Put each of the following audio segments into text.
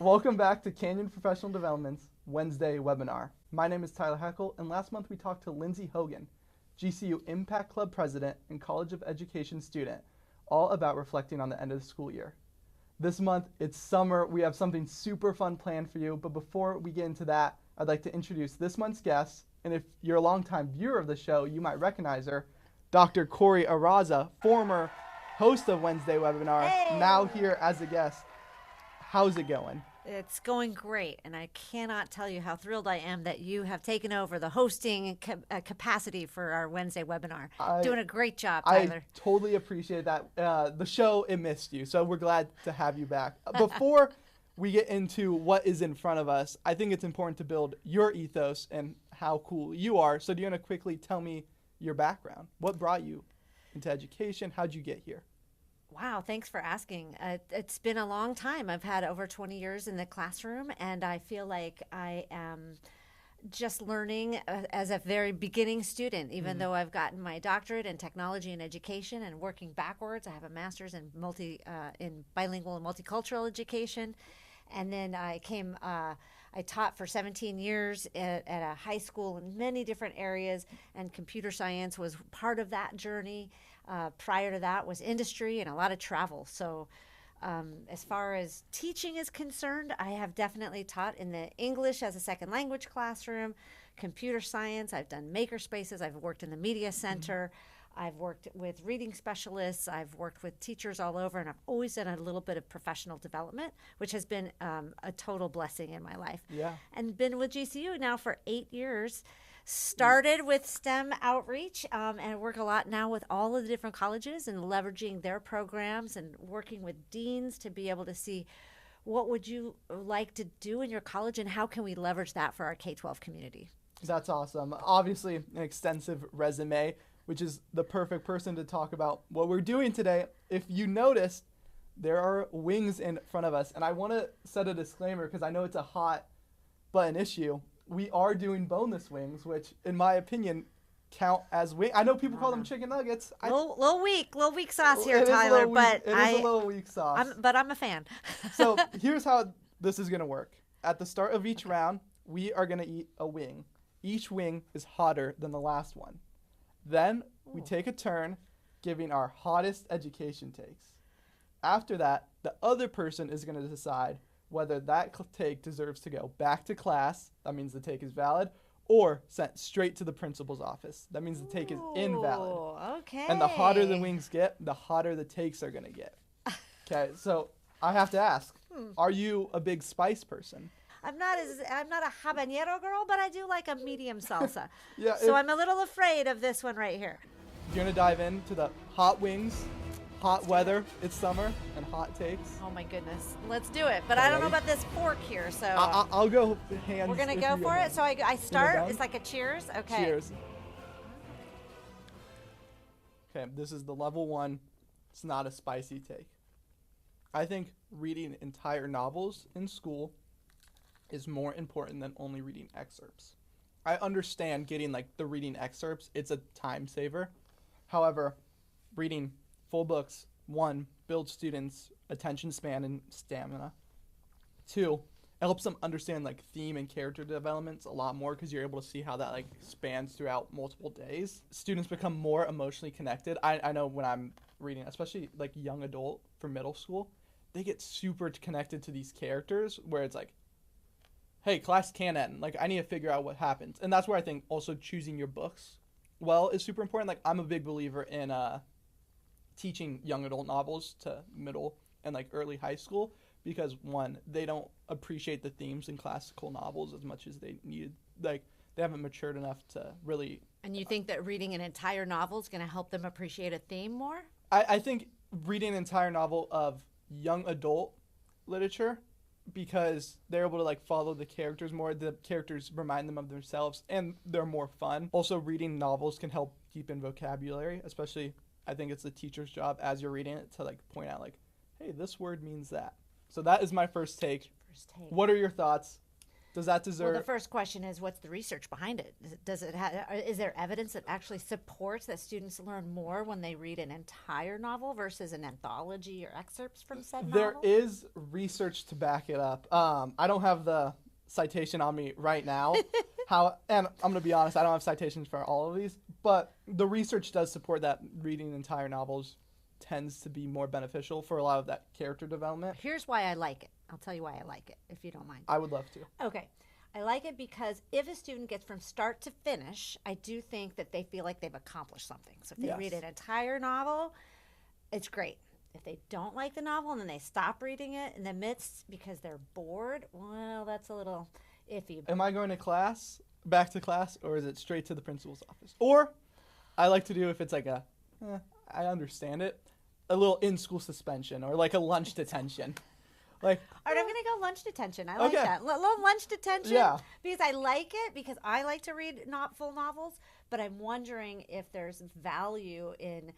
Welcome back to Canyon Professional Development's Wednesday webinar. My name is Tyler Heckel, and last month we talked to Lindsay Hogan, GCU Impact Club President and College of Education student, all about reflecting on the end of the school year. This month, it's summer. We have something super fun planned for you, but before we get into that, I'd like to introduce this month's guest, and if you're a longtime viewer of the show, you might recognize her, Dr. Cori Araza, former host of Wednesday webinar, now here as a guest. How's it going? It's going great, and I cannot tell you how thrilled I am that you have taken over the hosting capacity for our Wednesday webinar. Doing a great job, Tyler. I totally appreciate that. The show, it missed you, so we're glad to have you back. Before we get into what is in front of us, I think it's important to build your ethos and how cool you are. So do you want to quickly tell me your background? What brought you into education? How'd you get here? Wow, thanks for asking. It's been a long time. I've had over 20 years in the classroom, and I feel like I am just learning as a very beginning student, even though I've gotten my doctorate in technology and education and working backwards. I have a master's in bilingual and multicultural education. And then I taught for 17 years at a high school in many different areas, and computer science was part of that journey. Prior to that was industry and a lot of travel. So as far as teaching is concerned, I have definitely taught in the English as a second language classroom, computer science. I've done maker spaces. I've worked in the media center. I've worked with reading specialists. I've worked with teachers all over, and I've always done a little bit of professional development, which has been a total blessing in my life. Yeah. And been with GCU now for 8 years. Started with STEM outreach and work a lot now with all of the different colleges and leveraging their programs and working with deans to be able to see what would you like to do in your college and how can we leverage that for our K-12 community. That's awesome. Obviously, an extensive resume, which is the perfect person to talk about what we're doing today. If you noticed, there are wings in front of us, and I want to set a disclaimer because I know it's a hot button issue. We are doing boneless wings, which, in my opinion, count as wings. I know people call them chicken nuggets. Little weak sauce here, Tyler, but it is a little weak sauce. But I'm a fan. So here's how this is going to work. At the start of each round, we are going to eat a wing. Each wing is hotter than the last one. Then we take a turn giving our hottest education takes. After that, the other person is going to decide whether that take deserves to go back to class, that means the take is valid, or sent straight to the principal's office. That means the take is invalid. Okay. And the hotter the wings get, the hotter the takes are going to get. Okay, so I have to ask, are you a big spice person? I'm not a habanero girl, but I do like a medium salsa. Yeah, so I'm a little afraid of this one right here. You're going to dive into the hot wings, hot weather, it's summer, and hot takes. Oh my goodness. Let's do it. But I don't know about this fork here, so. I'll go hands. We're going to go for it? So I start? It's like a cheers? Okay. Cheers. Okay, this is the level 1. It's not a spicy take. I think reading entire novels in school is more important than only reading excerpts. I understand getting the reading excerpts. It's a time saver. However, reading full books, 1, builds students' attention span and stamina. 2, it helps them understand theme and character developments a lot more because you're able to see how that spans throughout multiple days. Students become more emotionally connected. I know when I'm reading, especially young adult for middle school, they get super connected to these characters where it's hey, class can't end. I need to figure out what happens. And that's where I think also choosing your books well is super important. I'm a big believer in teaching young adult novels to middle and early high school because 1, they don't appreciate the themes in classical novels as much as they need. They haven't matured enough to really. And you think that reading an entire novel is going to help them appreciate a theme more? I think reading an entire novel of young adult literature because they're able to follow the characters more. The characters remind them of themselves and they're more fun. Also, reading novels can help deepen vocabulary, especially I think it's the teacher's job as you're reading it to point out hey, this word means that. So that is my first take. What are your thoughts? Does that Well, deserve? the first question is, what's the research behind it? Is there evidence that actually supports that students learn more when they read an entire novel versus an anthology or excerpts from said There novel? is research to back it up. I don't have the citation on me right now. And I'm gonna be honest, I don't have citations for all of these, but the research does support that reading entire novels tends to be more beneficial for a lot of that character development. Here's why I like it. I'll tell you why I like it, if you don't mind. I would love to. Okay. I like it because if a student gets from start to finish, I do think that they feel like they've accomplished something. So if they read an entire novel, it's great. If they don't like the novel and then they stop reading it in the midst because they're bored, well, that's a little iffy. Am I going to class, back to class, or is it straight to the principal's office? Or I like to do, if it's like I understand it, a little in-school suspension or like a lunch detention. Like, all right, I'm going to go lunch detention. I like that. Little lunch detention. Yeah. Because I like it, because I like to read not full novels, but I'm wondering if there's value in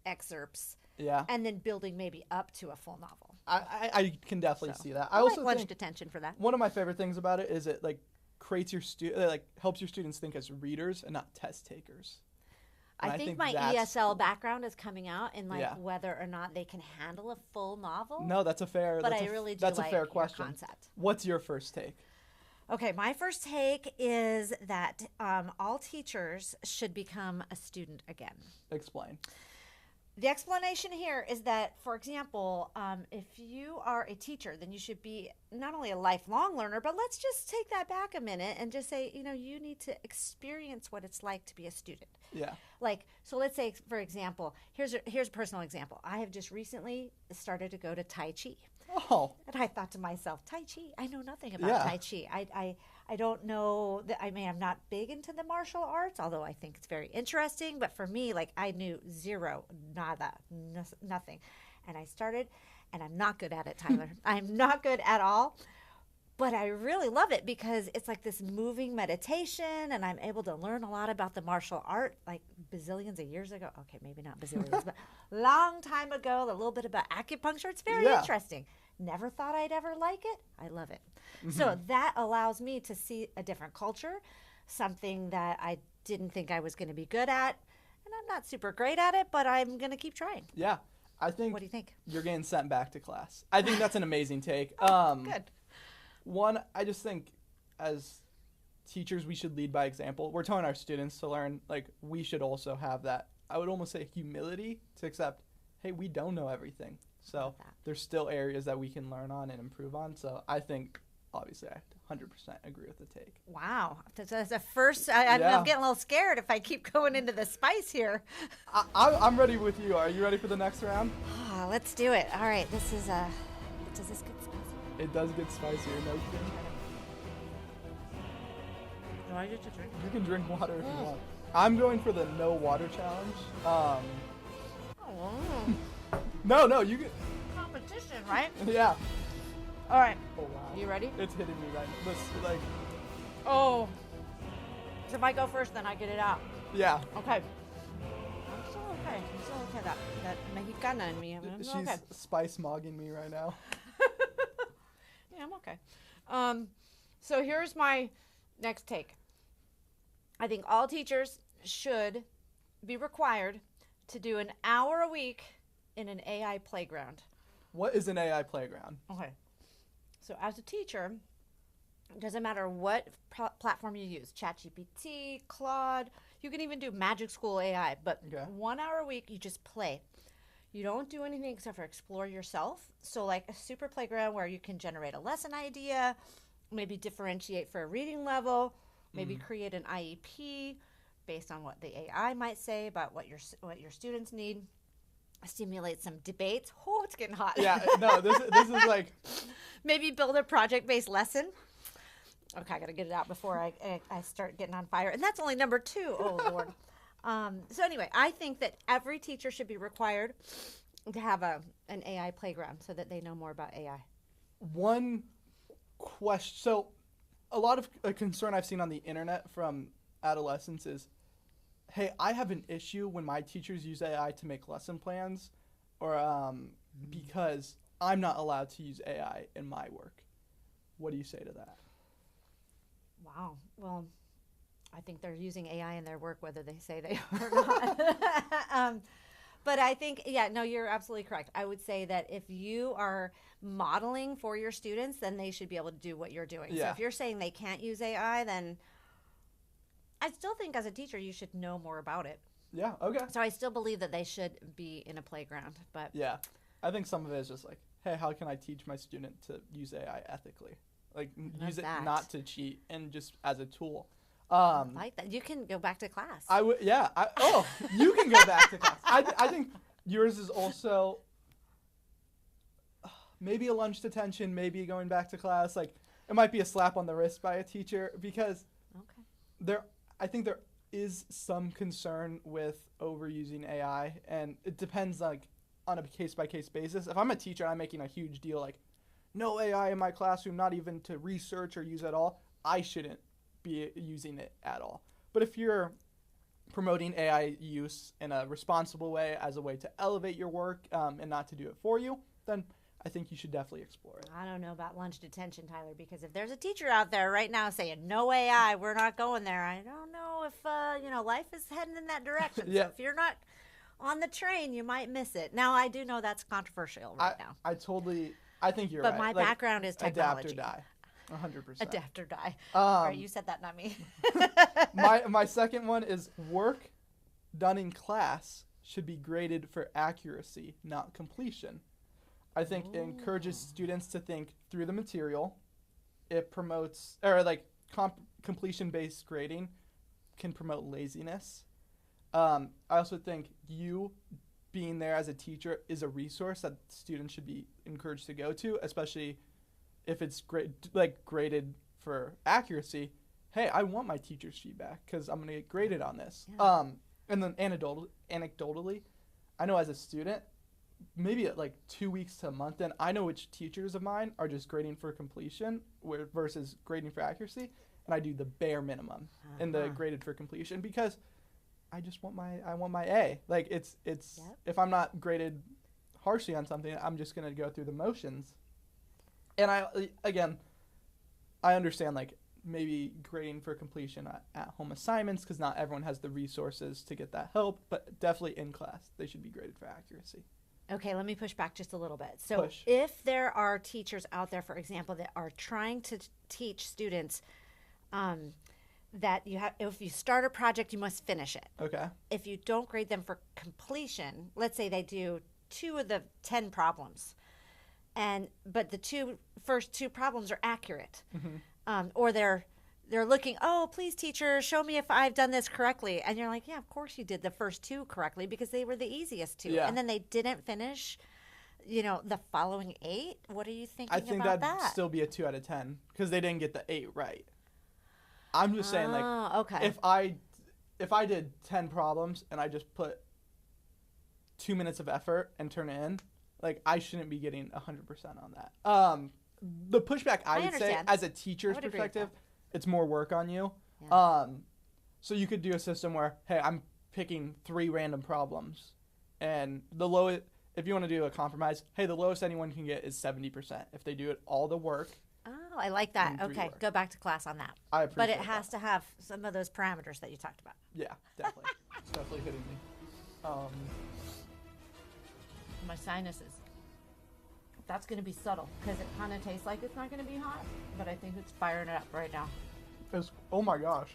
excerpts. Yeah. And then building maybe up to a full novel. I can definitely see that. I also like lunch think detention for that. one of my favorite things about it is it like creates your helps your students think as readers and not test takers. I think my ESL background is coming out in whether or not they can handle a full novel. No, that's a fair. But I really do that's like a fair your question. concept. What's your first take? Okay, my first take is that all teachers should become a student again. Explain. The explanation here is that, for example, if you are a teacher, then you should be not only a lifelong learner, but let's just take that back a minute and just say, you need to experience what it's like to be a student. Yeah. Like, so let's say, for example, here's a personal example. I have just recently started to go to Tai Chi. Oh. And I thought to myself, Tai Chi, I know nothing about Tai Chi. I don't know that. I mean, I'm not big into the martial arts, although I think it's very interesting. But for me, like, I knew zero, nada, nothing. And I started, and I'm not good at it, Tyler. I'm not good at all. But I really love it because it's like this moving meditation, and I'm able to learn a lot about the martial art, like bazillions of years ago. Okay, maybe not bazillions, but long time ago, a little bit about acupuncture. It's very interesting. Never thought I'd ever like it. I love it. Mm-hmm. So that allows me to see a different culture, something that I didn't think I was going to be good at. And I'm not super great at it, but I'm going to keep trying. Yeah. I think. What do you think? You're getting sent back to class. I think that's an amazing take. Good. One, I just think as teachers, we should lead by example. We're telling our students to learn, like, we should also have that, I would almost say, humility to accept, hey, we don't know everything. So there's still areas that we can learn on and improve on. So I think, obviously, I 100% agree with the take. Wow. That's a first. I'm getting a little scared if I keep going into the spice here. I'm ready with you. Are you ready for the next round? Let's do it. All right. Does this get spicy? It does get spicier, no kidding. Do I get to drink? You can drink water if you want. I'm going for the no water challenge. No, you can. Competition, right? Yeah. All right. Oh wow. You ready? It's hitting me right now. This like. Oh. So if I go first, then I get it out. Yeah. Okay. I'm still okay. That Mexicana in me. I'm She's okay. spice mogging me right now. Yeah, I'm okay. So here's my next take. I think all teachers should be required to do an hour a week in an AI playground. What is an AI playground? Okay. So as a teacher, it doesn't matter what platform you use, ChatGPT, Claude, you can even do Magic School AI, but 1 hour a week, you just play. You don't do anything except for explore yourself. So like a super playground where you can generate a lesson idea, maybe differentiate for a reading level, maybe create an IEP based on what the AI might say about what your students need. Stimulate some debates. Oh, it's getting hot. Yeah, no, this is like... Maybe build a project-based lesson. Okay, I got to get it out before I start getting on fire. And that's only number 2. Oh, Lord. So anyway, I think that every teacher should be required to have an AI playground so that they know more about AI. One question. So a lot of a concern I've seen on the internet from adolescents is, hey, I have an issue when my teachers use AI to make lesson plans or because I'm not allowed to use AI in my work. What do you say to that? Wow. Well, I think they're using AI in their work, whether they say they are or not. But I think, yeah, no, you're absolutely correct. I would say that if you are modeling for your students, then they should be able to do what you're doing. So Yeah. if you're saying they can't use AI, then I still think as a teacher, you should know more about it. Yeah. Okay. So I still believe that they should be in a playground. But Yeah. I think some of it is just like, hey, how can I teach my student to use AI ethically? Like, use it that. not to cheat and just as a tool. I like that. You can go back to class. I would, yeah. You can go back to class. I think yours is also maybe a lunch detention, maybe going back to class. Like, it might be a slap on the wrist by a teacher because I think there is some concern with overusing AI, and it depends like on a case by case basis. If I'm a teacher and I'm making a huge deal like no AI in my classroom, not even to research or use at all, I shouldn't be using it at all. But if you're promoting AI use in a responsible way as a way to elevate your work and not to do it for you, then I think you should definitely explore it. I don't know about lunch detention, Tyler, because if there's a teacher out there right now saying no AI, we're not going there, I don't know if life is heading in that direction. Yeah. So if you're not on the train, you might miss it. Now, I do know that's controversial right now. I think you're right. But my background is technology. Adapt or die. 100%. Adapt or die. Right, you said that, not me. My second one is work done in class should be graded for accuracy, not completion. I think it encourages students to think through the material. It promotes, or like completion-based grading can promote laziness. I also think you being there as a teacher is a resource that students should be encouraged to go to, especially if it's graded for accuracy. Hey, I want my teacher's feedback because I'm going to get graded on this. Yeah. And then anecdotally, I know as a student, maybe at like 2 weeks to a month in, I know which teachers of mine are just grading for completion versus grading for accuracy, and I do the bare minimum in the graded for completion because I just want my A. Like it's if I'm not graded harshly on something, I'm just gonna go through the motions. And I understand like maybe grading for completion at home assignments because not everyone has the resources to get that help, but definitely in class they should be graded for accuracy. Okay, let me push back just a little bit. So if there are teachers out there, for example, that are trying to teach students that if you start a project, you must finish it. Okay. If you don't grade them for completion, let's say they do 2 of the 10 problems, but the first two problems are accurate, or they're looking, oh, please, teacher, show me if I've done this correctly. And you're like, yeah, of course you did the first 2 correctly because they were the easiest 2. Yeah. And then they didn't finish, the following 8. What are you thinking I think about that'd that? still be a 2 out of 10 because they didn't get the 8 right. I'm just saying, like, okay. if I did 10 problems and I just put 2 minutes of effort and turn it in, like, I shouldn't be getting 100% on that. The pushback I would say, as a teacher's perspective, it's more work on you. Yeah. So you could do a system where, hey, I'm picking 3 random problems, and the lowest, if you want to do a compromise, hey, the lowest anyone can get is 70% if they do it all the work. Oh, I like that. Okay, go back to class on that. I appreciate But it has to have some of those parameters that you talked about. Yeah, definitely. It's definitely hitting me. My sinuses. That's going to be subtle because it kind of tastes like it's not going to be hot, but I think it's firing it up right now. Oh my gosh.